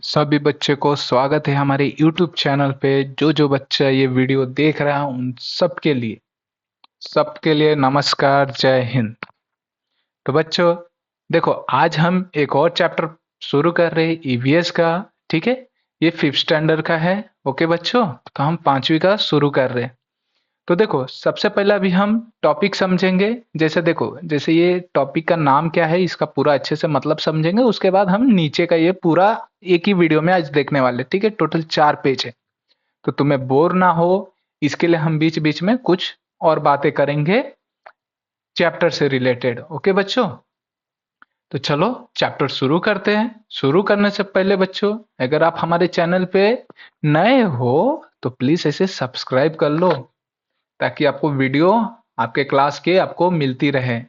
सभी बच्चे को स्वागत है हमारे YouTube चैनल पे। जो बच्चा ये वीडियो देख रहा है उन सबके लिए नमस्कार, जय हिंद। तो बच्चों देखो, आज हम एक और चैप्टर शुरू कर रहे हैं ईवीएस का। ठीक है, ये 5th स्टैंडर्ड का है। ओके बच्चों, तो हम 5वीं का शुरू कर रहे हैं। तो देखो, सबसे पहले अभी हम टॉपिक समझेंगे। जैसे देखो, जैसे ये टॉपिक का नाम क्या है, इसका पूरा अच्छे से मतलब समझेंगे। उसके बाद हम नीचे का ये पूरा एक ही वीडियो में आज देखने वाले। ठीक है, टोटल 4 पेज है, तो तुम्हें बोर ना हो इसके लिए हम बीच बीच में कुछ और बातें करेंगे चैप्टर से रिलेटेड। ओके बच्चों, तो चलो चैप्टर शुरू करते हैं। शुरू करने से पहले बच्चों, अगर आप हमारे चैनल पे नए हो तो प्लीज ऐसे सब्सक्राइब कर लो, ताकि आपको वीडियो आपके क्लास के आपको मिलती रहे।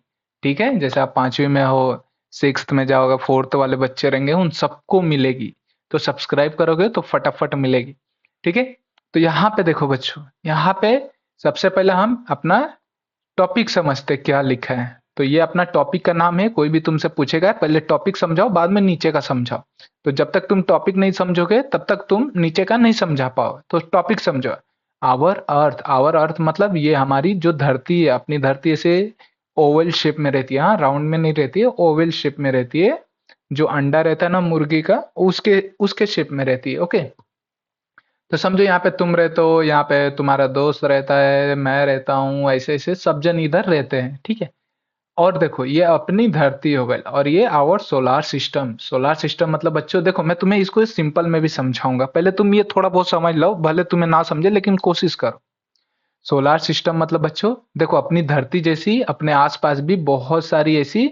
ठीक है, जैसे आप 5वीं में हो, 6th में जाओगे, 4th वाले बच्चे रहेंगे, उन सबको मिलेगी। तो सब्सक्राइब करोगे तो फटाफट मिलेगी। ठीक है, तो यहाँ पे देखो बच्चों, यहाँ पे सबसे पहले हम अपना टॉपिक समझते क्या लिखा है। तो ये अपना टॉपिक का नाम है। कोई भी तुमसे पूछेगा पहले टॉपिक समझाओ, बाद में नीचे का समझाओ। तो जब तक तुम टॉपिक नहीं समझोगे तब तक तुम नीचे का नहीं समझा पाओ। तो टॉपिक समझो। आवर अर्थ मतलब ये हमारी जो धरती है, अपनी धरती ऐसे ओवल शेप में रहती है। हाँ, राउंड में नहीं रहती है, ओवल शेप में रहती है। जो अंडा रहता है ना मुर्गी का, उसके उसके शेप में रहती है। ओके, तो समझो यहाँ पे तुम रहते हो, यहाँ पे तुम्हारा दोस्त रहता है, मैं रहता हूँ, ऐसे ऐसे सब जन इधर रहते हैं। ठीक है, और देखो ये अपनी धरती हो गई, और ये our solar system. Solar system मतलब बच्चों देखो, मैं तुम्हें इसको सिंपल में भी समझाऊंगा। पहले तुम ये थोड़ा बहुत समझ लो, भले तुम्हें ना समझे लेकिन कोशिश करो। सोलार सिस्टम मतलब बच्चों देखो, अपनी धरती जैसी अपने आसपास भी बहुत सारी ऐसी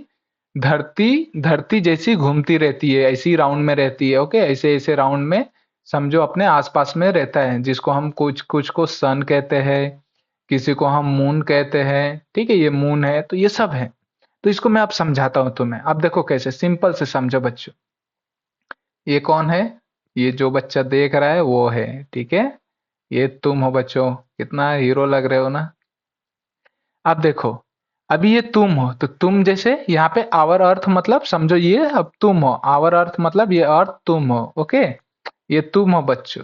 धरती धरती जैसी घूमती रहती है, ऐसी राउंड में रहती है। ओके, ऐसे ऐसे राउंड में समझो अपने आसपास में रहता है, जिसको हम कुछ कुछ को सन कहते हैं, किसी को हम मून कहते हैं। ठीक है, ये मून है, तो ये सब है। तो इसको मैं अब समझाता हूं तुम्हें। अब देखो कैसे, सिंपल से समझो बच्चों। ये कौन है? ये जो बच्चा देख रहा है वो है। ठीक है, ये तुम हो बच्चों। कितना हीरो लग रहे हो ना। अब देखो, अभी ये तुम हो, तो तुम जैसे यहाँ पे आवर अर्थ मतलब समझो ये अब तुम हो। आवर अर्थ मतलब ये अर्थ तुम हो। ओके, ये तुम हो बच्चों।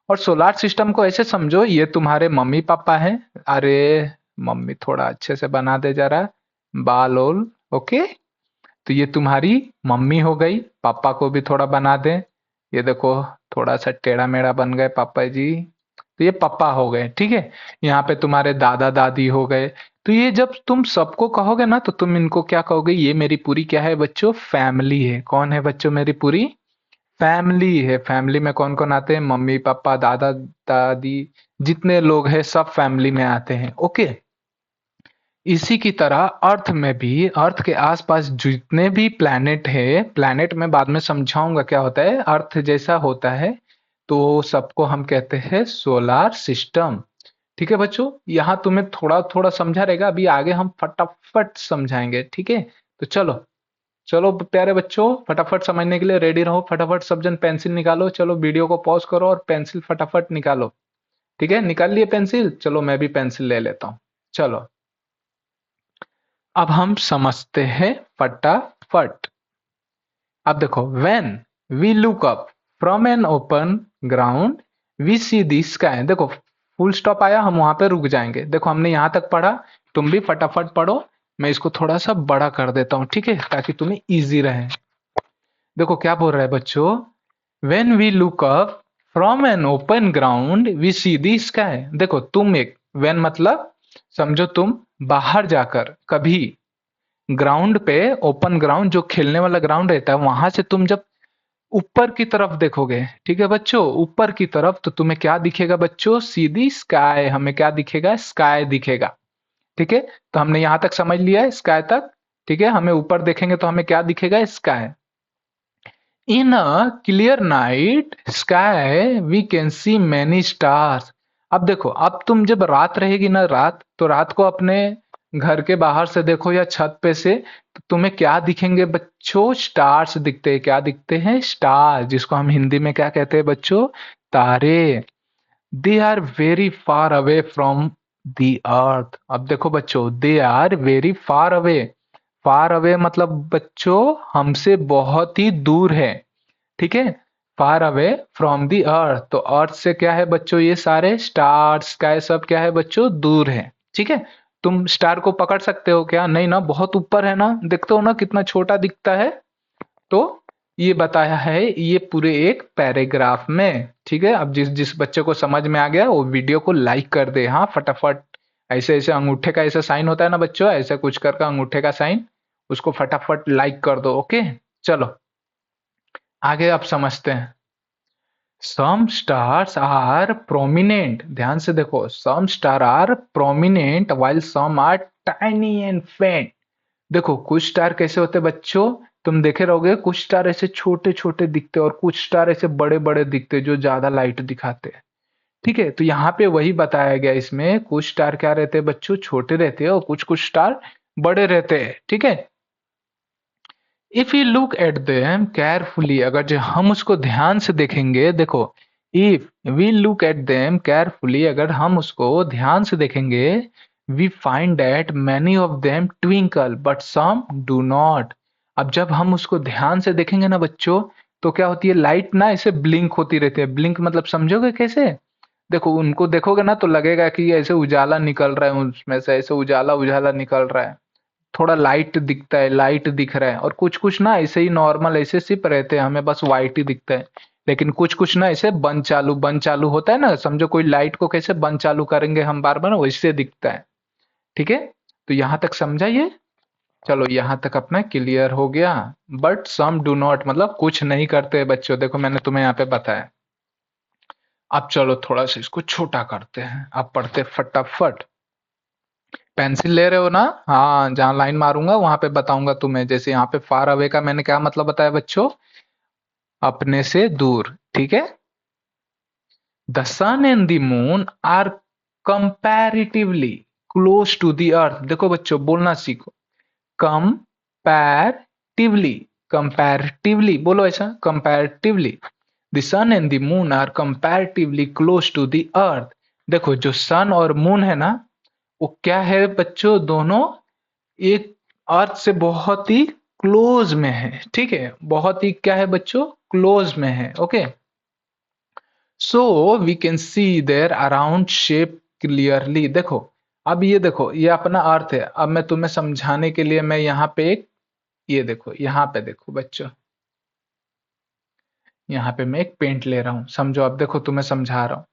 और सोलार सिस्टम को ऐसे समझो, ये तुम्हारे मम्मी पापा हैं। अरे मम्मी थोड़ा अच्छे से बना दे जरा बाल ओल। ओके, तो ये तुम्हारी मम्मी हो गई। पापा को भी थोड़ा बना दे। ये देखो, थोड़ा सा टेढ़ा मेढ़ा बन गए पापा जी, तो ये पापा हो गए। ठीक है, यहाँ पे तुम्हारे दादा दादी हो गए। तो ये जब तुम सबको कहोगे ना, तो तुम इनको क्या कहोगे? ये मेरी पूरी क्या है बच्चों? फैमिली है। कौन है बच्चों? मेरी पूरी फैमिली है। फैमिली में कौन कौन आते हैं? मम्मी पापा दादा दादी, जितने लोग हैं सब फैमिली में आते हैं। ओके, इसी की तरह अर्थ में भी, अर्थ के आसपास जितने भी प्लैनेट है, प्लैनेट में बाद में समझाऊंगा क्या होता है, अर्थ जैसा होता है, तो सबको हम कहते हैं सोलार सिस्टम। ठीक है बच्चों, यहाँ तुम्हें थोड़ा थोड़ा समझा रहेगा, अभी आगे हम फटाफट समझाएंगे। ठीक है, तो चलो चलो प्यारे बच्चों, फटाफट समझने के लिए रेडी रहो। फटाफट सब जन पेंसिल निकालो। चलो वीडियो को पॉज करो और पेंसिल फटाफट निकालो। ठीक है, निकाल लिए पेंसिल? चलो मैं भी पेंसिल ले लेता हूँ। चलो अब हम समझते हैं फटाफट। अब देखो, when we look up from an open ground we see the sky. देखो फुल स्टॉप आया, हम वहां पे रुक जाएंगे। देखो हमने यहां तक पढ़ा, तुम भी फटाफट पढ़ो। मैं इसको थोड़ा सा बड़ा कर देता हूँ, ठीक है, ताकि तुम्हें इजी रहे। देखो क्या बोल रहा है बच्चों, when we look up from an open ground we see the sky. देखो तुम एक, व्हेन मतलब समझो तुम बाहर जाकर कभी ग्राउंड पे, ओपन ग्राउंड जो खेलने वाला ग्राउंड रहता है, वहां से तुम जब ऊपर की तरफ देखोगे, ठीक है बच्चों, ऊपर की तरफ, तो तुम्हें क्या दिखेगा बच्चों? सीधी स्काई। हमें क्या दिखेगा? स्काई दिखेगा। ठीक है, तो हमने यहां तक समझ लिया है, स्काई तक। ठीक है, हमें ऊपर देखेंगे तो हमें क्या दिखेगा? Sky. In a clear night sky we can see many stars. अब देखो, अब तुम जब रात रहेगी ना, रात, तो रात को अपने घर के बाहर से देखो या छत पे से, तो तुम्हें क्या दिखेंगे बच्चों? स्टार्स दिखते हैं। क्या दिखते हैं? स्टार, जिसको हम हिंदी में क्या कहते हैं बच्चों? तारे। They are very far away from the earth. अब देखो बच्चों, they are very far away. Far away मतलब बच्चों हमसे बहुत ही दूर है। ठीक है, फार अवे फ्रॉम दी अर्थ, तो अर्थ से क्या है बच्चों, ये सारे स्टार्स का सब क्या है बच्चों, दूर है। ठीक है, तुम स्टार को पकड़ सकते हो क्या? नहीं ना, बहुत ऊपर है ना, देखते हो ना कितना छोटा दिखता है। तो ये बताया है ये पूरे एक पैराग्राफ में। ठीक है, अब जिस जिस बच्चे को समझ में आ गया वो वीडियो को लाइक कर दे, हाँ फटाफट। ऐसे ऐसे अंगूठे का ऐसा साइन होता है ना बच्चों, ऐसा कुछ करके अंगूठे का साइन, उसको फटाफट लाइक कर दो। ओके, चलो आगे आप समझते हैं। सम स्टार्स आर प्रोमिनेंट, ध्यान से देखो, some star are prominent while some are tiny and faint. देखो कुछ स्टार कैसे होते हैं बच्चों, तुम देखे रहोगे, कुछ स्टार ऐसे छोटे छोटे दिखते हैं और कुछ स्टार ऐसे बड़े बड़े दिखते हैं जो ज्यादा लाइट दिखाते हैं। ठीक है, तो यहाँ पे वही बताया गया इसमें, कुछ स्टार क्या रहते हैं बच्चों, छोटे रहते हैं और कुछ कुछ स्टार बड़े रहते हैं। ठीक है, if you look at them carefully, अगर जो हम उसको ध्यान से देखेंगे, देखो, if we look at them carefully, अगर हम उसको ध्यान से देखेंगे, we find that many of them twinkle but some do not. अब जब हम उसको ध्यान से देखेंगे ना बच्चों, तो क्या होती है, लाइट ना ऐसे ब्लिंक होती रहती है। ब्लिंक मतलब समझोगे कैसे? देखो उनको देखोगे ना तो लगेगा कि ऐसे उजाला निकल रहा है, उसमें से ऐसे उजाला उजाला निकल रहा है, थोड़ा लाइट दिखता है, लाइट दिख रहा है। और कुछ कुछ ना ऐसे ही नॉर्मल ऐसे सिर्फ रहते हैं, हमें बस व्हाइट ही दिखता है। लेकिन कुछ कुछ ना ऐसे बंद चालू होता है ना, समझो कोई लाइट को कैसे बंद चालू करेंगे हम बार बार, वैसे दिखता है। ठीक है, तो यहां तक समझा ये? चलो यहां तक अपना क्लियर हो गया। बट सम डू नॉट मतलब कुछ नहीं करते बच्चों, देखो मैंने तुम्हें यहाँ पे बताया। अब चलो थोड़ा सा इसको छोटा करते हैं, अब पढ़ते फटाफट। पेंसिल ले रहे हो ना? हाँ, जहां लाइन मारूंगा वहां पे बताऊंगा तुम्हें। जैसे यहाँ पे फार अवे का मैंने क्या मतलब बताया बच्चों, अपने से दूर। ठीक है, the sun and the moon are comparatively close to the earth. देखो बच्चों बोलना सीखो, कंपैरेटिवली, कंपैरेटिवली बोलो ऐसा, comparatively the sun and the moon are comparatively close to the earth. देखो जो सन और मून है ना, वो क्या है बच्चों, दोनों एक अर्थ से बहुत ही क्लोज में है। ठीक है, बहुत ही क्या है बच्चों, क्लोज में है। Okay, so we can see there around shape clearly. देखो, अब ये देखो, ये अपना अर्थ है। अब मैं तुम्हें समझाने के लिए मैं यहाँ पे एक, ये देखो यहाँ पे देखो बच्चों, यहाँ पे मैं एक पेंट ले रहा हूँ, समझो। अब देखो तुम्हें समझा रहा हूँ,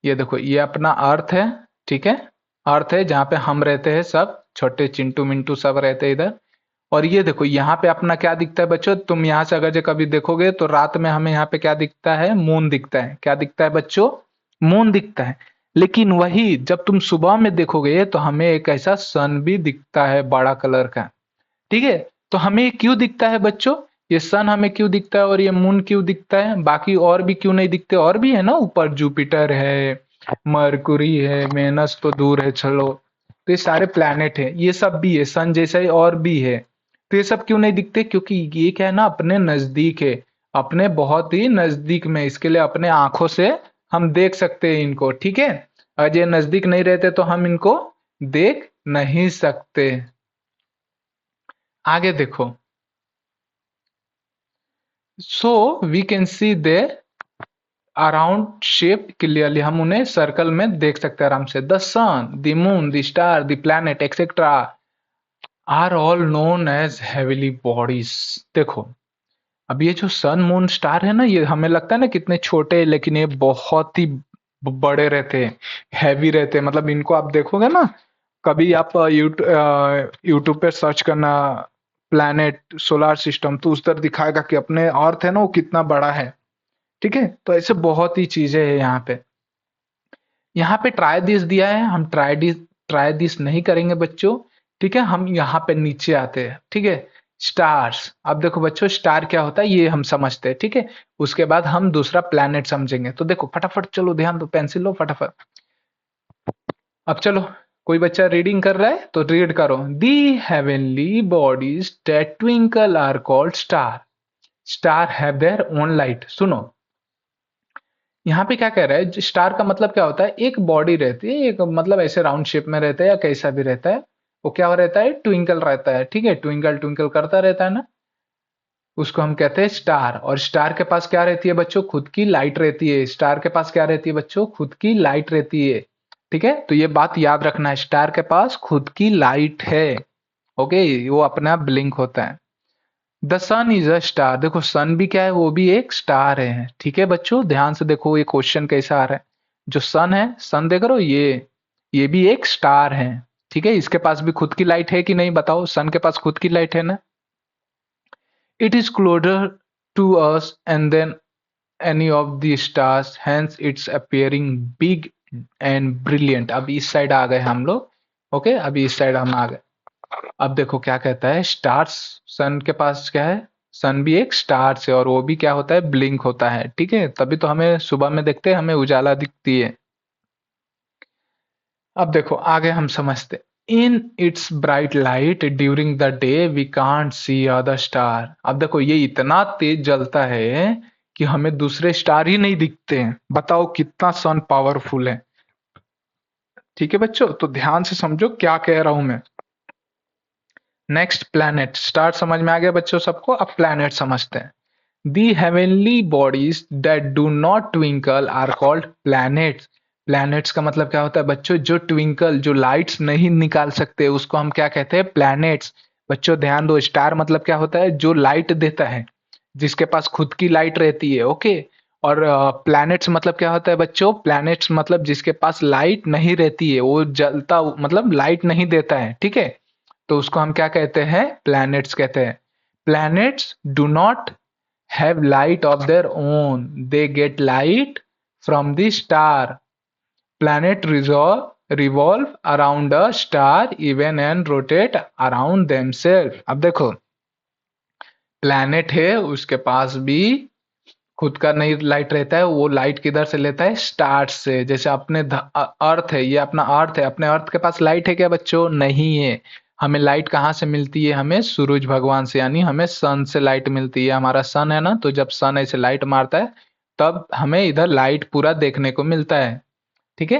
ये देखो ये अपना अर्थ है। ठीक है, अर्थ है जहाँ पे हम रहते हैं, सब छोटे चिंटू मिंटू सब रहते हैं इधर। और ये देखो यहाँ पे अपना क्या दिखता है बच्चों, तुम यहाँ से अगर जो कभी देखोगे तो रात में हमें यहाँ पे क्या दिखता है, मून दिखता है। क्या दिखता है बच्चों, मून दिखता है। लेकिन वही जब तुम सुबह में देखोगे तो हमें एक ऐसा सन भी दिखता है बड़ा कलर का। ठीक है, तो हमें क्यों दिखता है बच्चों, ये सन हमें क्यों दिखता है और ये मून क्यों दिखता है, बाकी और भी क्यों नहीं दिखते? और भी है ना ऊपर, जुपिटर है, मरकुरी है, वेनस तो दूर है चलो, तो ये सारे प्लैनेट है, ये सब भी है, सन जैसा ही और भी है। तो ये सब क्यों नहीं दिखते, क्योंकि ये क्या है ना, अपने नजदीक है, अपने बहुत ही नजदीक में, इसके लिए अपने आंखों से हम देख सकते हैं इनको। ठीक है, अगर ये नजदीक नहीं रहते तो हम इनको देख नहीं सकते। आगे देखो, so we can see they around shape clearly, हम उन्हें सर्कल में देख सकते हैं आराम से। The sun, the moon, the star, the planet etcetera are all known as heavenly bodies. देखो, अब ये जो सन मून स्टार है ना, ये हमें लगता है ना कितने छोटे हैं, लेकिन ये बहुत ही बड़े रहते हैं, हैवी रहते हैं। मतलब इनको आप देखोगे ना, कभी आप यूट्यूब पे सर्च करना प्लैनेट सोलर सिस्टम, तो उस तरह दिखाएगा कि अपने अर्थ है ना वो कितना बड़ा है। ठीक है, तो ऐसे बहुत ही चीजें हैं यहाँ पे। यहाँ पे ट्राई दिस दिया है, हम ट्राई दिस नहीं करेंगे बच्चों। ठीक है, हम यहाँ पे नीचे आते हैं। ठीक है, स्टार्स, अब देखो बच्चों स्टार क्या होता है ये हम समझते हैं। ठीक है, उसके बाद हम दूसरा प्लैनेट समझेंगे। तो देखो फटाफट चलो, ध्यान दो, पेंसिल लो फटाफट। अब चलो, कोई बच्चा रीडिंग कर रहा है तो रीड करो। The heavenly bodies that twinkle are called star, star have their own light. सुनो, यहाँ पे क्या कह रहा है, स्टार का मतलब क्या होता है, एक बॉडी रहती है, एक मतलब ऐसे राउंड शेप में रहता है या कैसा भी रहता है, वो क्या रहता है, ट्विंकल रहता है। ठीक है, ट्विंकल ट्विंकल करता रहता है ना। उसको हम कहते हैं स्टार। और स्टार के पास क्या रहती है बच्चों? खुद की लाइट रहती है। स्टार के पास क्या रहती है बच्चों? खुद की लाइट रहती है। ठीक है, तो ये बात याद रखना है, स्टार के पास खुद की लाइट है। ओके, वो अपने आप ब्लिंक होता है। The sun is a star. देखो सन भी क्या है? वो भी एक स्टार है। ठीक है बच्चों, ध्यान से देखो ये क्वेश्चन कैसा आ रहा है। जो सन है, सन देख रहे हो, ये भी एक स्टार है। ठीक है, इसके पास भी खुद की लाइट है कि नहीं बताओ? सन के पास खुद की लाइट है ना। It is closer to us and then any of the stars, hence it's appearing big and brilliant. अब इस साइड आ गए हम लोग। ओके, अभी इस साइड हम आ गए। अब देखो क्या कहता है, स्टार्स, सन के पास क्या है? सन भी एक स्टार है, और वो भी क्या होता है? ब्लिंक होता है। ठीक है, तभी तो हमें सुबह में देखते हैं, हमें उजाला दिखती है। अब देखो आगे हम समझते। In its bright light during the day we can't see other star. अब देखो ये इतना तेज जलता है कि हमें दूसरे स्टार ही नहीं दिखते हैं। बताओ कितना सन पावरफुल है। ठीक है बच्चों, तो ध्यान से समझो क्या कह रहा हूं मैं। Next, planet. स्टार समझ में आ गया बच्चों सबको, अब प्लैनेट समझते हैं। The heavenly bodies that do not twinkle are called planets. Planets का मतलब क्या होता है बच्चों? जो ट्विंकल, जो लाइट्स नहीं निकाल सकते, उसको हम क्या कहते हैं? प्लैनेट्स। बच्चों ध्यान दो, स्टार मतलब क्या होता है? जो लाइट देता है, जिसके पास खुद की लाइट रहती है। ओके, और प्लैनेट्स मतलब क्या होता है बच्चों? प्लैनेट्स मतलब जिसके पास लाइट नहीं रहती है, वो जलता मतलब लाइट नहीं देता है। ठीक है, तो उसको हम क्या कहते हैं? प्लैनेट्स कहते हैं। Planets do not have light of their own. They get light from the star. Planet revolve around a star even and rotate around themselves. अब देखो, प्लैनेट है, उसके पास भी खुद का नहीं लाइट रहता है। वो लाइट किधर से लेता है? स्टार से। जैसे अपने अर्थ है, ये अपना अर्थ है, अपने अर्थ के पास लाइट है क्या बच्चों? नहीं है। हमें लाइट कहाँ से मिलती है? हमें सूरज भगवान से, यानी हमें सन से लाइट मिलती है। हमारा सन है ना, तो जब सन ऐसे लाइट मारता है तब हमें इधर लाइट पूरा देखने को मिलता है। ठीक है,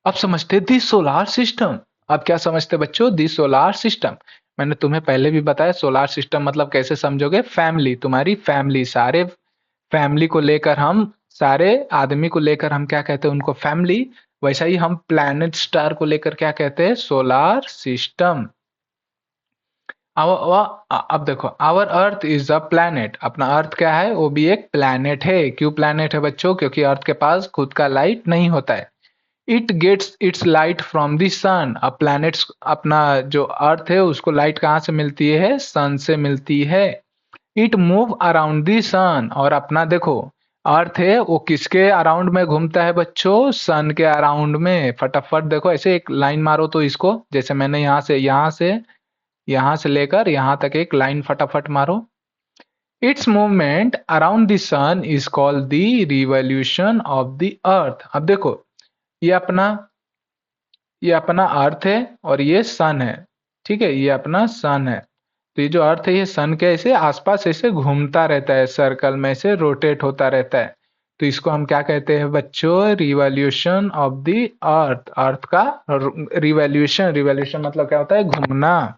अब समझते दी सोलार सिस्टम। अब क्या समझते बच्चों? दी सोलार सिस्टम। मैंने तुम्हें पहले भी बताया, सोलार सिस्टम मतलब कैसे समझोगे? फैमिली, तुम्हारी फैमिली, सारे फैमिली को लेकर हम, सारे आदमी को लेकर हम क्या कहते हैं? उनको फैमिली। वैसा ही हम प्लैनेट स्टार को लेकर क्या कहते हैं? Solar system. अब देखो, our earth is a planet. अपना अर्थ क्या है? वो भी एक प्लैनेट है। क्यों प्लैनेट है बच्चों? क्योंकि अर्थ के पास खुद का लाइट नहीं होता है। It gets its light from the sun. अब प्लैनेट्स, अपना जो अर्थ है, उसको लाइट कहाँ से मिलती है? सन से मिलती है। इट मूव अराउंड दी सन। और अपना देखो, अर्थ है वो किसके अराउंड में घूमता है बच्चों? सन के अराउंड में। फटाफट देखो, ऐसे एक लाइन मारो तो इसको, जैसे मैंने यहाँ से लेकर यहाँ तक एक लाइन फटाफट मारो। Its movement around the sun is called the revolution of the earth. अब देखो, ये अपना ये अपना अर्थ है और ये सन है। ठीक है, ये अपना सन है। तो ये जो अर्थ है, ये सन के ऐसे आसपास ऐसे घूमता रहता है, सर्कल में ऐसे रोटेट होता रहता है। तो इसको हम क्या कहते हैं बच्चों? Revolution of the earth. Earth का रिवॉल्यूशन। रिवॉल्यूशन मतलब क्या होता है? घूमना।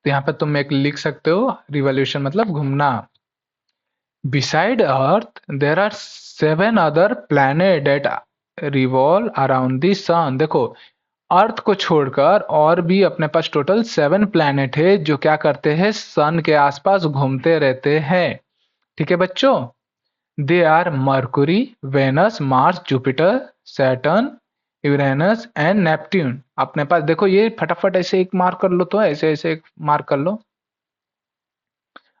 तो यहाँ पे तुम एक लिख सकते हो, रिवॉल्यूशन मतलब घूमना। Beside earth there are 7 other planet that revolve around the sun. देखो, अर्थ को छोड़कर और भी अपने पास टोटल 7 प्लैनेट है जो क्या करते हैं? सन के आसपास घूमते रहते हैं। ठीक है बच्चों, they are Mercury, Venus, Mars, Jupiter, Saturn, Uranus and Neptune. अपने पास देखो, ये फटाफट ऐसे एक मार्क कर लो, तो ऐसे ऐसे एक मार्क कर लो।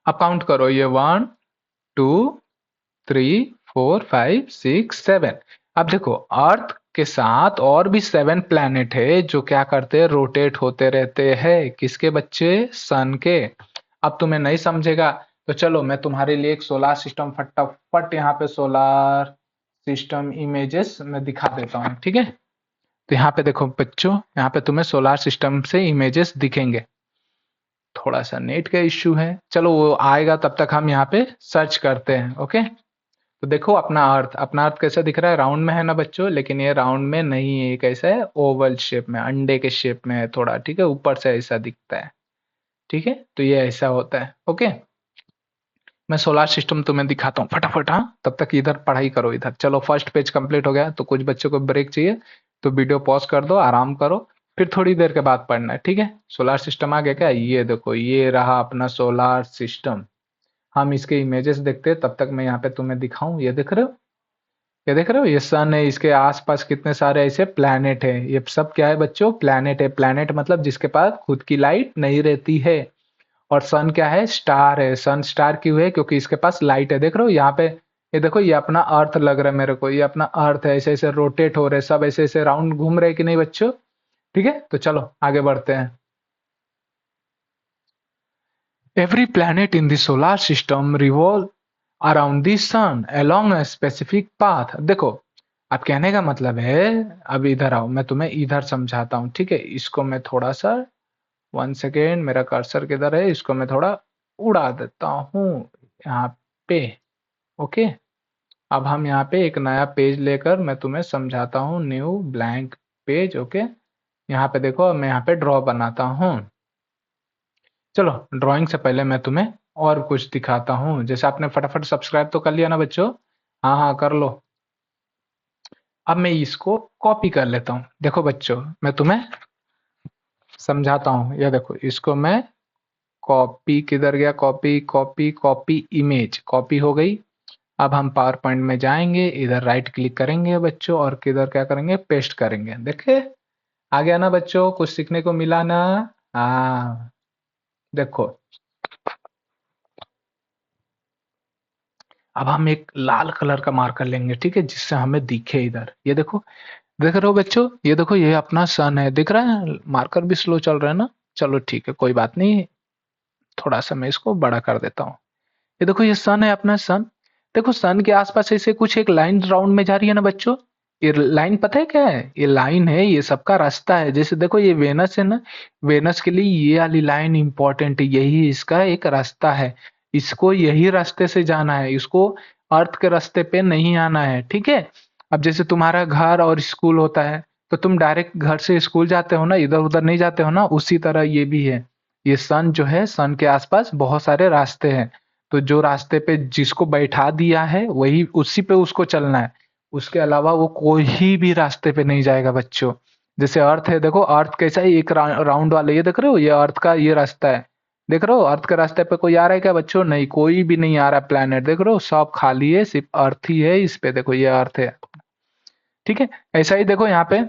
अब काउंट करो, ये 1 2 3 4 5 6 7। अब देखो, अर्थ के साथ और भी 7 प्लैनेट है जो क्या करते हैं? रोटेट होते रहते हैं। किसके बच्चे? सन के। अब तुम्हें नहीं समझेगा तो चलो मैं तुम्हारे लिए एक सोलार सिस्टम फटाफट यहाँ पे सोलार सिस्टम इमेजेस मैं दिखा देता हूँ। ठीक है, तो यहाँ पे देखो बच्चों, यहाँ पे तुम्हें सोलार सिस्टम से इमेजेस दिखेंगे। थोड़ा सा नेट का इश्यू है, चलो वो आएगा, तब तक हम यहाँ पे सर्च करते हैं। ओके, तो देखो अपना अर्थ कैसा दिख रहा है? राउंड में है ना बच्चों, लेकिन ये राउंड में नहीं है, कैसा है? ओवल शेप में, अंडे के शेप में है थोड़ा। ठीक है, ऊपर से ऐसा दिखता है। ठीक है, तो ये ऐसा होता है। ओके, मैं सोलार सिस्टम तुम्हें दिखाता हूँ फटाफट। हाँ, तब तक इधर पढ़ाई करो। इधर चलो, फर्स्ट पेज कंप्लीट हो गया। तो कुछ बच्चों को ब्रेक चाहिए तो वीडियो पॉज कर दो, आराम करो, फिर थोड़ी देर के बाद पढ़ना है, ठीक है। सोलार सिस्टम आ गया क्या? ये देखो, ये रहा अपना सोलार सिस्टम। हम इसके इमेजेस देखते हैं, तब तक मैं यहाँ पे तुम्हें दिखाऊं। ये देख रहे हो? ये देख रहे हो? ये सन है, इसके आसपास कितने सारे ऐसे प्लैनेट है। ये सब क्या है बच्चों? प्लैनेट है। प्लैनेट मतलब जिसके पास खुद की लाइट नहीं रहती है। और सन क्या है? स्टार है। सन स्टार क्यों है? क्योंकि इसके पास लाइट है। देख रहे हो यहाँ पे? ये देखो, ये अपना अर्थ लग रहा है मेरे को। ये अपना अर्थ है। ऐसे ऐसे रोटेट हो रहे, सब ऐसे ऐसे राउंड घूम रहे कि नहीं बच्चों? ठीक है, तो चलो आगे बढ़ते हैं। Every planet in the solar system revolve around the sun along a specific path. देखो, अब कहने का मतलब है, अब इधर आओ, मैं तुम्हें इधर समझाता हूँ, ठीक है। इसको मैं थोड़ा सा, 1 सेकेंड, मेरा कर्सर किधर है? इसको मैं थोड़ा उड़ा देता हूँ यहाँ पे। ओके, अब हम यहाँ पे एक नया पेज लेकर मैं तुम्हें समझाता हूँ। New blank page. ओके, यहाँ पे देखो, मैं यहाँ पे ड्रॉ बनाता हूँ। चलो, ड्राइंग से पहले मैं तुम्हें और कुछ दिखाता हूँ। जैसे आपने फटाफट सब्सक्राइब तो कर लिया ना बच्चों? हाँ हाँ, कर लो। अब मैं इसको कॉपी कर लेता हूँ। देखो बच्चों, मैं तुम्हें समझाता हूँ। ये देखो, इसको मैं कॉपी, किधर गया? Copy copy copy, image copy हो गई। अब हम पावर पॉइंट में जाएंगे, इधर राइट क्लिक करेंगे बच्चों, और किधर क्या करेंगे? पेस्ट करेंगे। देखे, आ गया ना बच्चों? कुछ सीखने को मिला ना? हाँ, देखो, अब हम एक लाल कलर का मार्कर लेंगे, ठीक है, जिससे हमें दिखे इधर। ये देखो, देख रहे हो बच्चों? ये देखो, ये अपना सन है, दिख रहा है? मार्कर भी स्लो चल रहा है ना? चलो ठीक है, कोई बात नहीं, थोड़ा सा मैं इसको बड़ा कर देता हूँ। ये देखो, ये सन है, अपना सन। देखो, सन के आसपास ऐसे कुछ एक लाइन राउंड में जा रही है ना बच्चों? ये लाइन पता है क्या है? ये लाइन है, ये सबका रास्ता है। जैसे देखो, ये वेनस है ना, वेनस के लिए ये वाली लाइन इंपॉर्टेंट है, यही इसका एक रास्ता है। इसको यही रास्ते से जाना है, इसको अर्थ के रास्ते पे नहीं आना है, ठीक है। अब जैसे तुम्हारा घर और स्कूल होता है, तो तुम डायरेक्ट घर से स्कूल जाते हो ना, इधर उधर नहीं जाते हो ना, उसी तरह ये भी है। ये सन जो है, सन के आसपास बहुत सारे रास्ते हैं। तो जो रास्ते पे जिसको बैठा दिया है, वही उसी पे उसको चलना है। उसके अलावा वो कोई भी रास्ते पे नहीं जाएगा बच्चों। जैसे अर्थ है, देखो अर्थ कैसा है, एक राउंड वाला, ये देख रहे हो? ये अर्थ का ये रास्ता है। देख रहे हो? अर्थ के रास्ते पे कोई आ रहा है क्या बच्चों? नहीं, कोई भी नहीं आ रहा। प्लेनेट देख रहे हो? सब खाली है, सिर्फ अर्थ ही है इस पे। देखो, ये अर्थ है, ठीक है। ऐसा ही देखो, यहाँ पे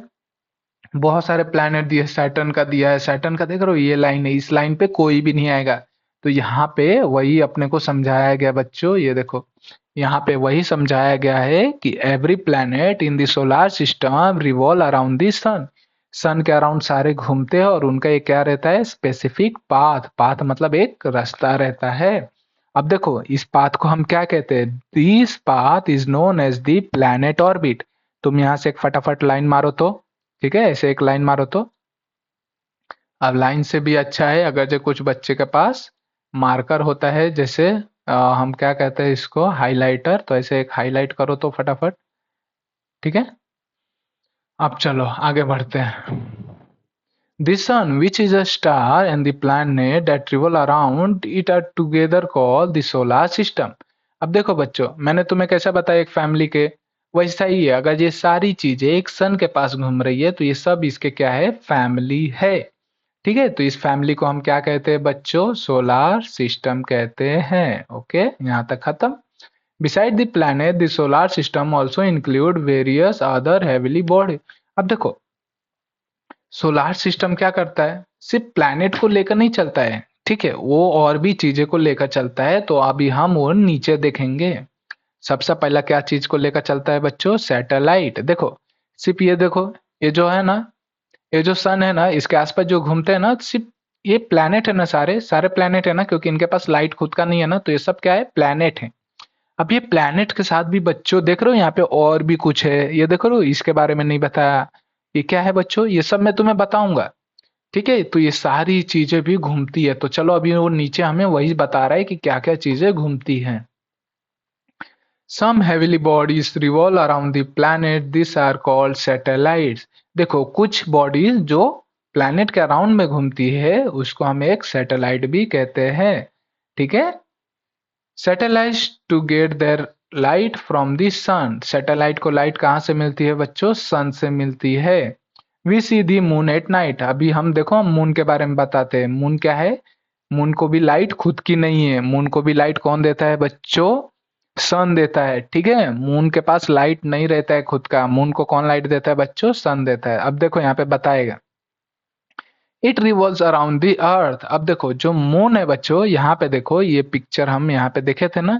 बहुत सारे प्लैनेट दिए, सैटर्न का दिया है। सैटर्न का देख रहे हो? ये लाइन है, इस लाइन पे कोई भी नहीं आएगा। तो यहाँ पे वही अपने को समझाया गया बच्चों। ये देखो, यहाँ पे वही समझाया गया है कि every planet in the solar system revolve around the sun. Sun के अराउंड सारे घूमते हैं, और उनका एक क्या रहता है? Specific path. पाथ मतलब एक रास्ता रहता है। अब देखो, इस पाथ को हम क्या कहते हैं? This path is known as the planet orbit. तुम यहाँ से एक फटाफट लाइन मारो तो, ठीक है, ऐसे एक लाइन मारो तो। अब लाइन से भी अच्छा है अगर जो कुछ बच्चे के पास मार्कर होता है, जैसे हम क्या कहते हैं इसको? हाइलाइटर। तो ऐसे एक हाईलाइट करो तो फटाफट, ठीक है। अब चलो आगे बढ़ते हैं। The sun, which is a star, and the planet that revolve around it are together called the solar system. अब देखो बच्चों, मैंने तुम्हें कैसा बताया एक फैमिली के, वैसा ही है। अगर ये सारी चीजें एक सन के पास घूम रही है, तो ये सब इसके क्या है? फैमिली है, ठीक है। तो इस फैमिली को हम क्या कहते हैं बच्चों? सोलार सिस्टम कहते हैं। ओके, यहाँ तक खत्म। Beside the planet the solar system also include various other heavily body. अब देखो, सोलार सिस्टम क्या करता है? सिर्फ प्लैनेट को लेकर नहीं चलता है, ठीक है, वो और भी चीजें को लेकर चलता है। तो अभी हम वो नीचे देखेंगे। सबसे पहला क्या चीज को लेकर चलता है बच्चों? सैटेलाइट। देखो, सिर्फ ये देखो, ये जो है ना, ये जो सन है ना, इसके आसपास जो घूमते हैं ना, सिर्फ ये प्लैनेट है ना, सारे सारे प्लैनेट है ना, क्योंकि इनके पास लाइट खुद का नहीं है ना, तो ये सब क्या है? प्लैनेट है। अब ये प्लैनेट के साथ भी बच्चों देख रहे हो, यहाँ पे और भी कुछ है। ये देख रहे हो? इसके बारे में नहीं बताया। ये क्या है बच्चों? ये सब मैं तुम्हें बताऊंगा, ठीक है। तो ये सारी चीजें भी घूमती है। तो चलो, अभी वो नीचे हमें वही बता रहा है कि क्या क्या चीजें घूमती हैं। Some heavily bodies revolve around the planet. These are called satellites. देखो, कुछ बॉडीज जो प्लैनेट के अराउंड में घूमती है, उसको हम एक सैटेलाइट भी कहते हैं, ठीक है। Satellite to get their light from the sun. Satellite को लाइट कहाँ से मिलती है बच्चों? सन से मिलती है। We see the moon at night. अभी हम देखो मून के बारे में बताते हैं। मून क्या है? मून को भी लाइट खुद की नहीं है। मून को भी लाइट कौन देता है बच्चों? सन देता है। ठीक है, मून के पास लाइट नहीं रहता है खुद का। मून को कौन लाइट देता है बच्चों? सन देता है। अब देखो यहाँ पे बताएगा, it revolves around the earth. अब देखो जो मून है बच्चों, यहाँ पे देखो ये पिक्चर हम यहाँ पे देखे थे ना,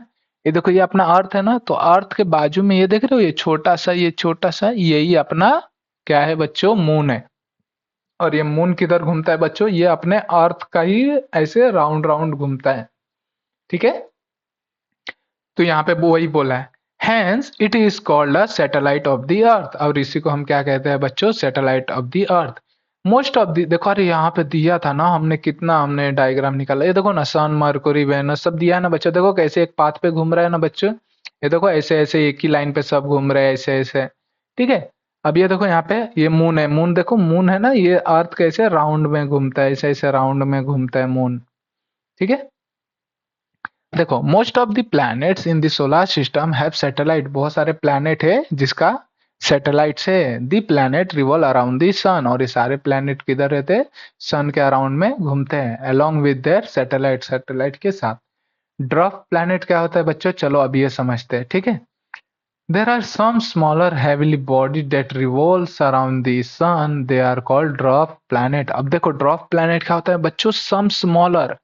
ये देखो ये अपना अर्थ है ना, तो अर्थ के बाजू में ये देख रहे हो, ये छोटा सा, ये छोटा सा, यही अपना क्या है बच्चों? मून है। और ये मून किधर घूमता है बच्चों? ये अपने अर्थ का ही ऐसे राउंड राउंड घूमता है। ठीक है, तो यहाँ पे वही बोला है, hence it is called a satellite of the earth. और इसी को हम क्या कहते हैं बच्चों? Satellite of the earth. Most of the, देखो अरे यहाँ पे दिया था ना हमने, कितना हमने डायग्राम निकाला। ये देखो ना, सन, मरकुरी, वेनस सब दिया है ना बच्चों। देखो कैसे एक पाथ पे घूम रहा है ना बच्चों। ये देखो ऐसे ऐसे एक ही लाइन पे सब घूम रहे हैं, ऐसे ऐसे। ठीक है, अब ये देखो यहाँ पे ये मून है। मून देखो, मून है ना, ये अर्थ कैसे राउंड में घूमता है, ऐसे ऐसे राउंड में घूमता है मून। ठीक है, देखो most of the planets in the solar system have satellite. बहुत सारे प्लैनेट है जिसका सैटेलाइट्स है। The planet revolve around the sun. और ये सारे प्लैनेट किधर रहते हैं? सन के अराउंड में घूमते हैं, along with their satellite, satellite के साथ। ड्वार्फ प्लैनेट क्या होता है बच्चों? चलो अब ये समझते हैं। ठीक है, there are some smaller heavenly body that revolves around the sun, they are called dwarf planet. अब देखो ड्वार्फ प्लैनेट क्या होता है बच्चों? सम स्मॉलर,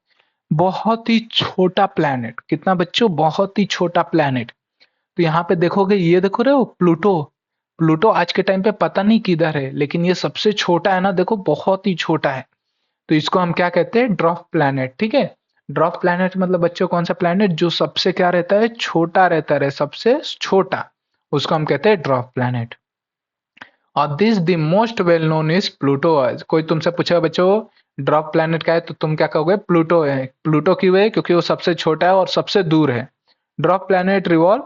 बहुत ही छोटा प्लैनेट। कितना बच्चों? बहुत ही छोटा प्लैनेट। तो यहाँ पे देखोगे, ये देखो रहे हो प्लूटो। प्लूटो आज के टाइम पे पता नहीं किधर है, लेकिन ये सबसे छोटा है ना, देखो बहुत ही छोटा है। तो इसको हम क्या कहते हैं? Dwarf planet. ठीक है, ड्वार्फ प्लैनेट मतलब बच्चों कौन सा प्लैनेट? जो सबसे क्या रहता है? छोटा रहता है, सबसे छोटा, उसको हम कहते हैं ड्वार्फ प्लैनेट। और this the most well known is Pluto. कोई तुमसे पूछेगा बच्चों ड्वार्फ प्लैनेट का है, तो तुम क्या कहोगे? प्लूटो है। प्लूटो क्यों है? क्योंकि वो सबसे छोटा है और सबसे दूर है। Dwarf planet revolve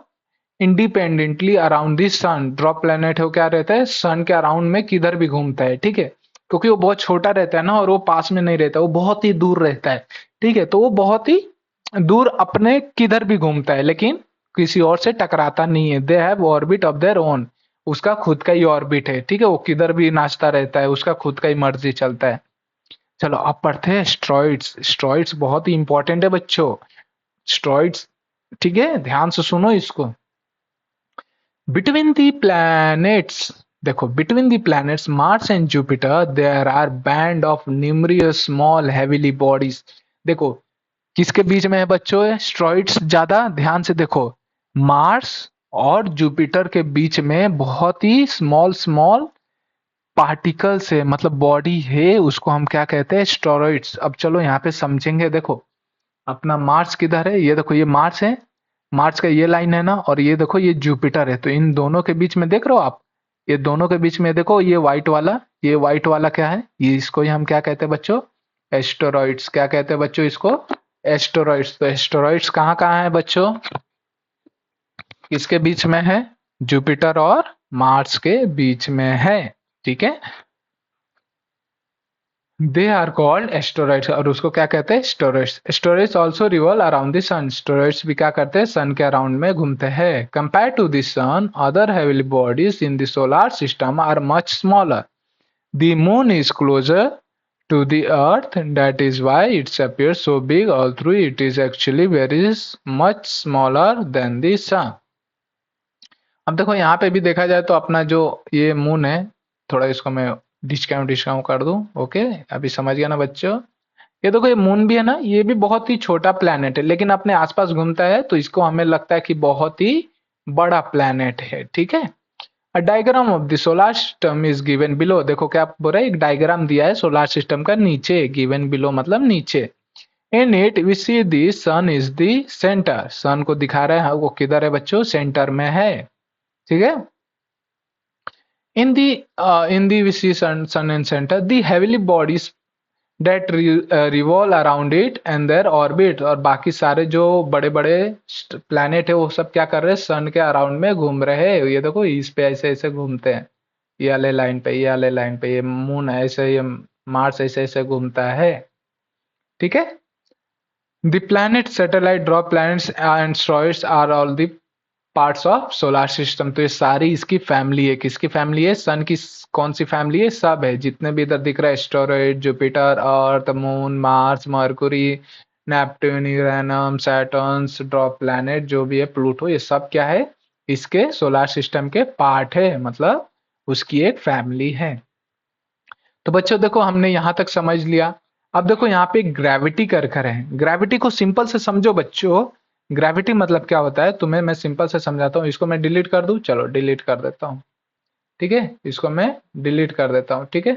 independently around the sun. Dwarf planet है वो क्या रहता है? सन के अराउंड में किधर भी घूमता है। ठीक है, क्योंकि वो बहुत छोटा रहता है ना, और वो पास में नहीं रहता, वो बहुत ही दूर रहता है। ठीक है, तो वो बहुत ही दूर अपने किधर भी घूमता है, लेकिन किसी और से टकराता नहीं है। They have orbit of their own. उसका खुद का ही ऑर्बिट है। ठीक है, वो किधर भी नाचता रहता है, उसका खुद का ही मर्जी चलता है। चलो अब पढ़ते हैं स्ट्रॉइड्स। स्ट्रॉइड्स बहुत ही इंपॉर्टेंट है बच्चों, स्ट्रॉइड्स। ठीक है, ध्यान से सुनो इसको। बिटवीन दी प्लैनेट्स, देखो between the planets Mars and Jupiter there are band of numerous small heavenly bodies. देखो किसके बीच में है बच्चों? स्ट्रॉइड्स। ज्यादा ध्यान से देखो, मार्स और जुपिटर के बीच में बहुत ही स्मॉल स्मॉल पार्टिकल से, मतलब बॉडी है, उसको हम क्या कहते हैं? स्टेरॉइड्स। अब चलो यहाँ पे समझेंगे। देखो अपना मार्स किधर है? ये देखो ये मार्स है, मार्स का ये लाइन है ना, और ये देखो ये जुपिटर है। तो इन दोनों के बीच में देख रहे हो आप, ये दोनों के बीच में देखो ये व्हाइट वाला, ये व्हाइट वाला क्या है? ये इसको ही हम क्या कहते हैं बच्चों? एस्टेरॉइड्स। क्या कहते हैं बच्चों इसको? एस्टेरॉइड्स। तो एस्टेरॉइड्स कहाँ कहाँ है बच्चों? किसके बीच में है? जुपिटर और मार्स के बीच में है। ठीक है, दे आर कॉल्ड एस्टेरॉइड्स। और उसको क्या कहते हैं? Asteroids. Asteroids also revolve around the sun. Asteroids भी क्या करते हैं? सन के अराउंड में घूमते हैं। Compare to the sun, other heavenly bodies in the solar system are much smaller. The moon is closer to the earth, that is why it appears so big, although it is actually very much smaller than the sun. अब देखो यहाँ पे भी देखा जाए तो अपना जो ये मून है, थोड़ा इसको मैं डिस्काउंट कर दूं। ओके, अभी समझ गया ना बच्चों? ये देखो ये मून भी है ना, ये भी बहुत ही छोटा प्लेनेट है, लेकिन अपने आसपास घूमता है, तो इसको हमें लगता है कि बहुत ही बड़ा प्लेनेट है। ठीक है, a diagram of the solar system is given below. देखो क्या बोल रहा है? एक डायग्राम दिया है सोलर सिस्टम का नीचे, गिवन बिलो मतलब नीचे। In it we see the sun is the centre. Sun को दिखा रहा है, वो किधर है बच्चों? सेंटर में है। ठीक है, in the we see sun and center, the heavily bodies that revolve around it and their orbit। और बाकी सारे जो बड़े बड़े प्लैनेट है वो सब क्या कर रहे हैं? सन के अराउंड में घूम रहे हैं। ये देखो इस पे ऐसे ऐसे घूमते हैं, ये वाले लाइन पे, ये वाले लाइन पे। ये मून ऐसे, ये मार्स ऐसे ऐसे घूमता है। ठीक है, The planet, satellite, dwarf planets and asteroids are all the parts of solar system. तो ये सारी इसकी फैमिली है। किसकी फैमिली है? सन की कौन सी फैमिली है? सब है, जितने भी इधर दिख रहा है, asteroid, Jupiter, earth, moon, Mars, Mercury, Neptune, Uranus, Saturn, drop planet, जो भी है, प्लूटो, ये सब क्या है? इसके सोलर सिस्टम के पार्ट है, मतलब उसकी एक फैमिली है। तो बच्चों देखो, हमने यहां तक समझ लिया। अब देखो यहाँ पे ग्रेविटी कर कर है। ग्रेविटी को सिंपल से समझो बच्चों। ग्रेविटी मतलब क्या होता है, तुम्हें मैं सिंपल से समझाता हूँ। इसको मैं डिलीट कर दूं, चलो डिलीट कर देता हूँ, ठीक है। इसको मैं डिलीट कर देता हूँ, ठीक है।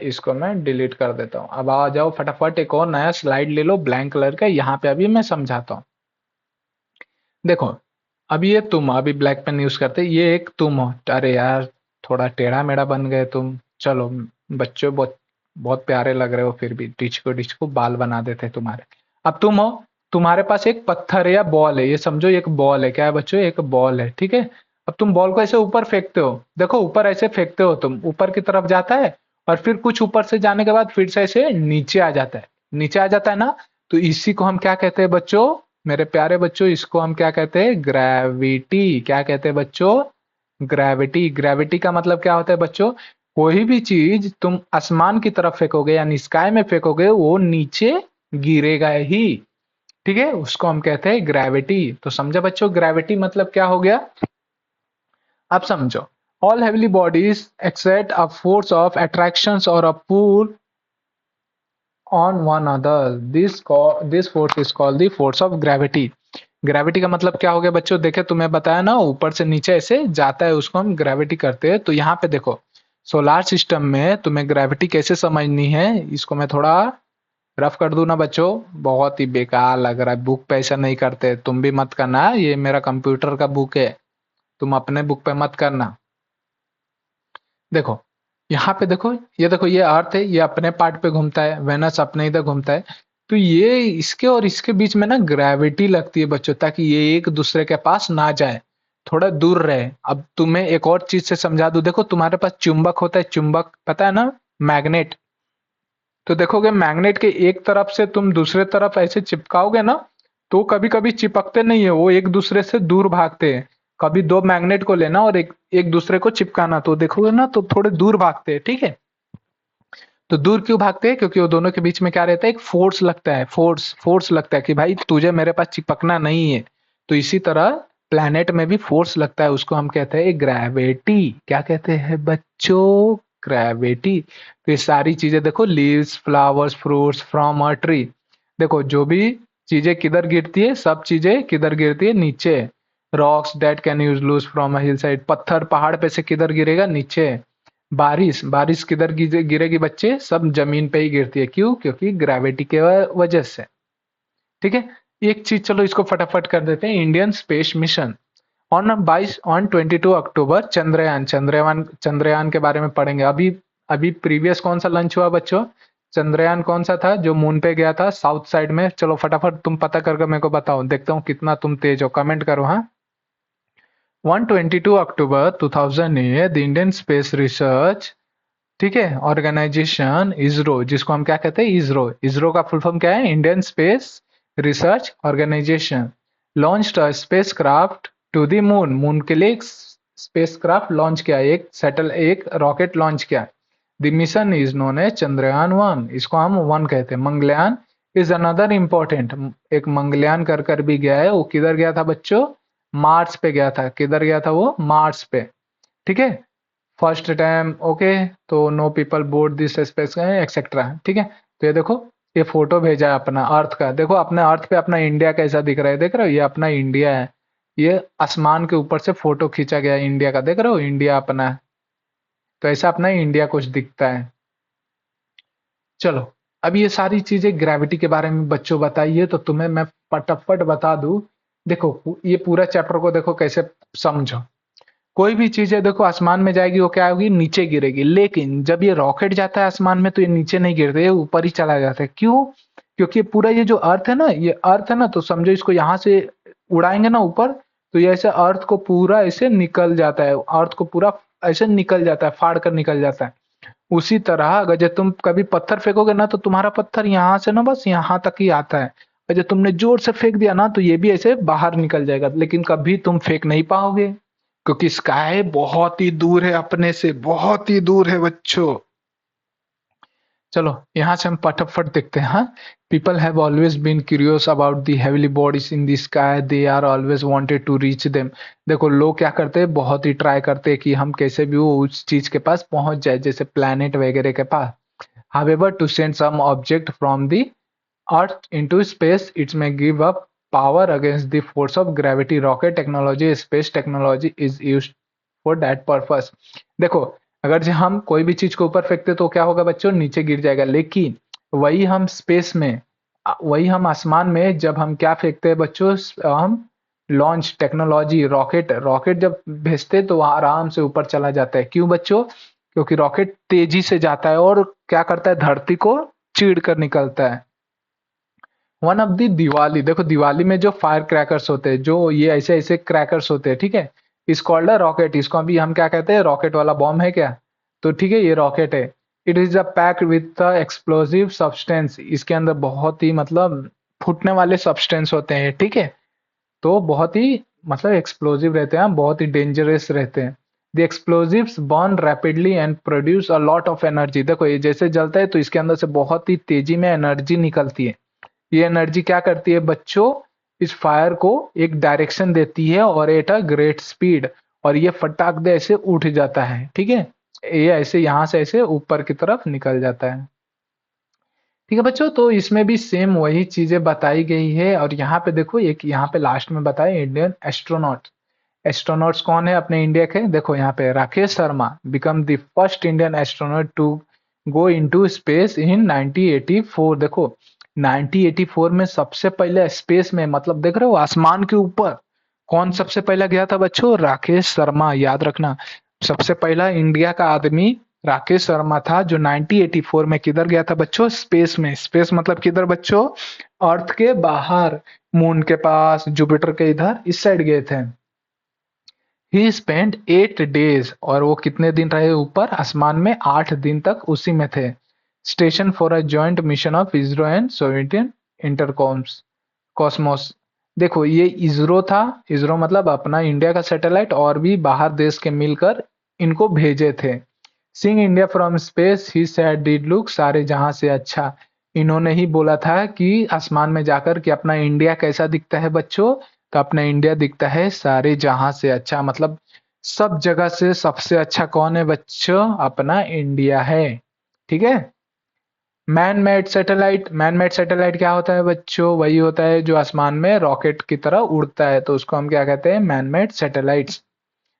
इसको मैं डिलीट कर देता हूँ। अब आ जाओ फटाफट, एक और नया स्लाइड ले लो ब्लैंक कलर का, यहाँ पे अभी मैं समझाता हूँ। देखो, अभी ये तुम, अभी ब्लैक पेन यूज करते, ये एक तुम हो। अरे यार, थोड़ा टेढ़ा मेढ़ा बन गए तुम। चलो, बच्चों बहुत बहुत प्यारे लग रहे हो, फिर भी डिच को बाल बना देते हैं तुम्हारे। अब तुम हो, तुम्हारे पास एक पत्थर या बॉल है, ये समझो एक बॉल है। क्या है बच्चों? एक बॉल है, ठीक है। अब तुम बॉल को ऐसे ऊपर फेंकते हो, देखो ऊपर ऐसे फेंकते हो तुम, ऊपर की तरफ जाता है, और फिर कुछ ऊपर से जाने के बाद फिर से ऐसे नीचे आ जाता है। नीचे आ जाता है ना, तो इसी को हम क्या कहते हैं बच्चों? मेरे प्यारे बच्चों, इसको हम क्या कहते हैं? ग्रेविटी। क्या कहते हैं बच्चों? ग्रेविटी। ग्रेविटी का मतलब क्या होता है बच्चों? कोई भी चीज तुम आसमान की तरफ फेंकोगे यानी स्काई में फेंकोगे, वो नीचे गिरेगा ही, ठीक है। उसको हम कहते हैं ग्रेविटी। तो समझे बच्चों, ग्रेविटी मतलब क्या हो गया? अब समझो, all heavenly bodies exert a force of attraction और a pull on one other, this force is called the force of gravity. Gravity का मतलब क्या हो गया बच्चों? देखे, तुम्हें बताया ना, ऊपर से नीचे ऐसे जाता है, उसको हम ग्रेविटी करते हैं। तो यहाँ पे देखो, सोलार सिस्टम में तुम्हें ग्रेविटी कैसे समझनी है, इसको मैं थोड़ा रफ कर दूं ना बच्चों। बहुत ही बेकार लग रहा है, बुक पे ऐसा नहीं करते, तुम भी मत करना। ये मेरा कंप्यूटर का बुक है, तुम अपने बुक पे मत करना। देखो, यहाँ पे देखो, ये अर्थ है, ये अपने पार्ट पे घूमता है, वेनस अपने इधर घूमता है। तो ये इसके और इसके बीच में ना ग्रेविटी लगती है बच्चों, ताकि ये एक दूसरे के पास ना जाए, थोड़ा दूर रहे। अब तुम्हें एक और चीज से समझा दूं, देखो तुम्हारे पास चुंबक होता है, चुंबक पता है ना, मैग्नेट। तो देखोगे, मैग्नेट के एक तरफ से तुम दूसरे तरफ ऐसे चिपकाओगे ना, तो कभी कभी चिपकते नहीं है, वो एक दूसरे से दूर भागते हैं। कभी दो मैग्नेट को लेना और एक एक दूसरे को चिपकाना, तो देखोगे ना, तो थोड़े दूर भागते हैं, ठीक है। तो दूर क्यों भागते हैं? क्योंकि वो दोनों के बीच में क्या रहता है? एक फोर्स लगता है, फोर्स लगता है कि भाई तुझे मेरे पास चिपकना नहीं है। तो इसी तरह प्लैनेट में भी फोर्स लगता है, उसको हम कहते हैं ग्रेविटी। क्या कहते हैं बच्चों? ग्रेविटी। तो ये सारी चीजें देखो, leaves, flowers, fruits from a tree, देखो जो भी चीजें किधर गिरती है, सब चीजें किधर गिरती है? नीचे। Rocks that can use loose from a hill side, पत्थर पहाड़ पे से किधर गिरेगा? नीचे। बारिश, बारिश किधर गिरेगी बच्चे? सब जमीन पे ही गिरती है। क्यों? क्योंकि ग्रेविटी के वजह से, ठीक है। एक चीज चलो इसको फटाफट कर देते हैं, इंडियन स्पेस मिशन ऑन 22 अक्टूबर, चंद्रयान के बारे में पढ़ेंगे। अभी अभी प्रीवियस कौन सा लंच हुआ बच्चों? चंद्रयान कौन सा था जो मून पे गया था साउथ साइड में? चलो फटाफट तुम पता करके मेरे को बताओ, देखता हूँ कितना तुम तेज हो, कमेंट करो हाँ। 122 अक्टूबर 2008, द इंडियन स्पेस रिसर्च, ठीक है, ऑर्गेनाइजेशन इसरो, जिसको हम क्या कहते हैं? इसरो। इसरो का फुल फॉर्म क्या है? Indian space research organisation. Launch a space craft to the moon, moon के लिए एक स्पेस क्राफ्ट लॉन्च किया, एक रॉकेट लॉन्च किया। The mission is known as Chandrayaan 1, इसको हम 1 कहते हैं। मंगलयान इज अनदर इम्पोर्टेंट, एक मंगलयान कर कर भी गया है, वो किधर गया था बच्चों? मार्स पे गया था। किधर गया था वो? मार्स पे, ठीक है। First time, okay. तो no people board this space etcetera, ठीक है। तो ये देखो, ये फोटो भेजा है अपना अर्थ का, देखो अपने अर्थ पे अपना इंडिया कैसा दिख रहा है, देख रहे हो? ये अपना इंडिया है, ये आसमान के ऊपर से फोटो खींचा गया है इंडिया का, देख रहे हो? इंडिया अपना है। तो ऐसा अपना इंडिया कुछ दिखता है। चलो, अब ये सारी चीजें ग्रेविटी के बारे में बच्चों बताइए, तो तुम्हें मैं फटाफट बता दूं। देखो, ये पूरा चैप्टर को देखो कैसे समझो। कोई भी चीज है देखो, आसमान में जाएगी वो क्या होगी? नीचे गिरेगी। लेकिन जब ये रॉकेट जाता है आसमान में, तो ये नीचे नहीं गिरते, ये ऊपर ही चला जाता है। क्यों? क्योंकि ये पूरा, ये जो अर्थ है ना, ये अर्थ है ना, तो समझो इसको यहाँ से उड़ाएंगे ना ऊपर, तो ये ऐसे अर्थ को पूरा ऐसे निकल जाता है, अर्थ को पूरा ऐसे निकल जाता है, फाड़ कर निकल जाता है। उसी तरह अगर जो तुम कभी पत्थर फेंकोगे ना तो तुम्हारा पत्थर यहाँ से ना बस यहाँ तक ही आता है, और जो तुमने जोर से फेंक दिया ना तो ये भी ऐसे बाहर निकल जाएगा, लेकिन कभी तुम फेंक नहीं पाओगे क्योंकि स्काई बहुत ही दूर है अपने से, बहुत ही दूर है बच्चों। चलो यहाँ से हम फटाफट देखते हैं। हाँ, people have always been curious about the heavenly bodies in the sky, they are always wanted to reach them. देखो लोग क्या करते हैं, बहुत ही ट्राई करते हैं कि हम कैसे भी वो उस चीज के पास पहुंच जाए, जैसे प्लैनेट वगैरह के पास। However, to send some object from the Earth into space, it may give up power against the force of gravity. Rocket technology, space technology is used for that purpose. देखो, अगर जो हम कोई भी चीज को ऊपर फेंकते तो क्या होगा बच्चों, नीचे गिर जाएगा। लेकिन वही हम स्पेस में, वही हम आसमान में जब हम क्या फेंकते हैं बच्चों, हम लॉन्च टेक्नोलॉजी, रॉकेट रॉकेट जब भेजते तो वह आराम से ऊपर चला जाता है। क्यों बच्चों? क्योंकि रॉकेट तेजी से जाता है और क्या करता है, धरती को चीड़ कर निकलता है। वन ऑफ दी दिवाली, देखो दिवाली में जो फायर क्रैकर्स होते हैं, जो ये ऐसे ऐसे क्रैकर्स होते हैं, ठीक है, इस कॉल्ड अ रॉकेट। इसको अभी हम क्या कहते हैं, रॉकेट वाला बॉम्ब है क्या? तो ठीक है, ये रॉकेट है। It is a packed with explosive substance. इसके अंदर बहुत ही मतलब फूटने वाले सब्सटेंस होते हैं, ठीक है। तो बहुत ही मतलब एक्सप्लोसिव रहते हैं, बहुत ही डेंजरस रहते हैं। The explosives burn rapidly and produce a lot of energy. देखो ये जैसे जलता है तो इसके अंदर से बहुत ही तेजी में एनर्जी निकलती है। ये एनर्जी क्या करती है बच्चों, इस फायर को एक डायरेक्शन देती है और एट अ ग्रेट स्पीड, और ये फटाक दे ऐसे उठ जाता है, ठीक है। ये ऐसे यहाँ से ऐसे ऊपर की तरफ निकल जाता है, ठीक है बच्चों। तो इसमें भी सेम वही चीजें बताई गई है। और यहाँ पे देखो, एक यहाँ पे लास्ट में बताए इंडियन एस्ट्रोनॉट। एस्ट्रोनॉट्स कौन है अपने इंडिया के? देखो यहाँ पे Rakesh Sharma become the first Indian astronaut to go into space in 1984। देखो 1984 में सबसे पहले स्पेस में, मतलब देख रहे हो आसमान के ऊपर कौन सबसे पहला गया था बच्चों? राकेश शर्मा, याद रखना। सबसे पहला इंडिया का आदमी राकेश शर्मा था, जो 1984 में किधर गया था बच्चों? स्पेस में। स्पेस मतलब किधर बच्चों? अर्थ के बाहर, मून के पास, जुपिटर के इधर इस साइड गए थे। ही स्पेंड 8 डेज, और वो कितने दिन रहे ऊपर आसमान में? 8 दिन तक उसी में थे। Station for a joint mission of ISRO and Soviet Intercosmos cosmos. देखो ये इसरो था, इसरो मतलब अपना इंडिया का सैटेलाइट, और भी बाहर देश के मिलकर इनको भेजे थे। Seeing India from space he said did look सारे जहां से अच्छा। इन्होंने ही बोला था कि आसमान में जाकर कि अपना इंडिया कैसा दिखता है बच्चों, तो अपना इंडिया दिखता है सारे जहां से अच्छा, मतलब सब जगह से सबसे अच्छा कौन है बच्चों? अपना इंडिया है, ठीक है। Man made satellite, man made satellite क्या होता है बच्चों? वही होता है जो आसमान में रॉकेट की तरह उड़ता है, तो उसको हम क्या कहते हैं? मैन मेड सैटेलाइट्स,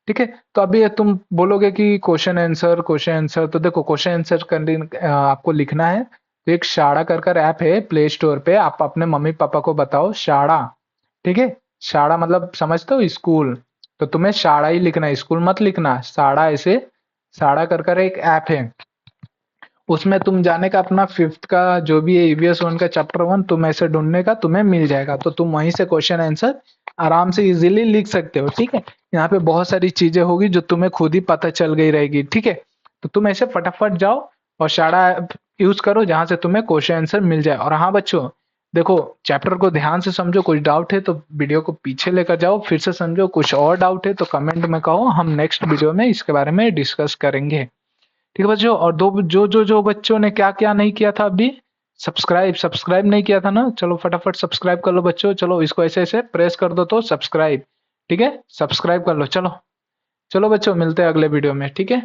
ठीक है। तो अभी ये तुम बोलोगे कि क्वेश्चन आंसर, क्वेश्चन आंसर, तो देखो क्वेश्चन आंसर करने आपको लिखना है। तो एक शाड़ा कर ऐप है प्ले स्टोर पे, आप अपने मम्मी पापा को बताओ शाड़ा, ठीक है। शाड़ा मतलब समझते हो, स्कूल। तो तुम्हें शाड़ा ही लिखना है, स्कूल मत लिखना, शाड़ा ऐसे। शाड़ा कर एक ऐप है, उसमें तुम जाने का अपना फिफ्थ का जो भी है ईवीएस 1 का चैप्टर 1 तुम ऐसे ढूंढने का तुम्हें मिल जाएगा, तो तुम वहीं से क्वेश्चन आंसर आराम से इजीली लिख सकते हो, ठीक है। यहाँ पे बहुत सारी चीजें होगी जो तुम्हें खुद ही पता चल गई रहेगी, ठीक है। तो तुम ऐसे फटाफट जाओ और शाड़ा यूज करो जहां से तुम्हें क्वेश्चन आंसर मिल जाए। और हाँ बच्चों, देखो चैप्टर को ध्यान से समझो, कुछ डाउट है तो वीडियो को पीछे लेकर जाओ, फिर से समझो, कुछ और डाउट है तो कमेंट में कहो, हम नेक्स्ट वीडियो में इसके बारे में डिस्कस करेंगे, ठीक है बच्चों। और दो जो बच्चों ने क्या क्या नहीं किया था अभी, सब्सक्राइब नहीं किया था ना, चलो फटाफट सब्सक्राइब कर लो बच्चों। चलो इसको ऐसे ऐसे प्रेस कर दो तो सब्सक्राइब, ठीक है, सब्सक्राइब कर लो। चलो चलो बच्चों, मिलते हैं अगले वीडियो में, ठीक है।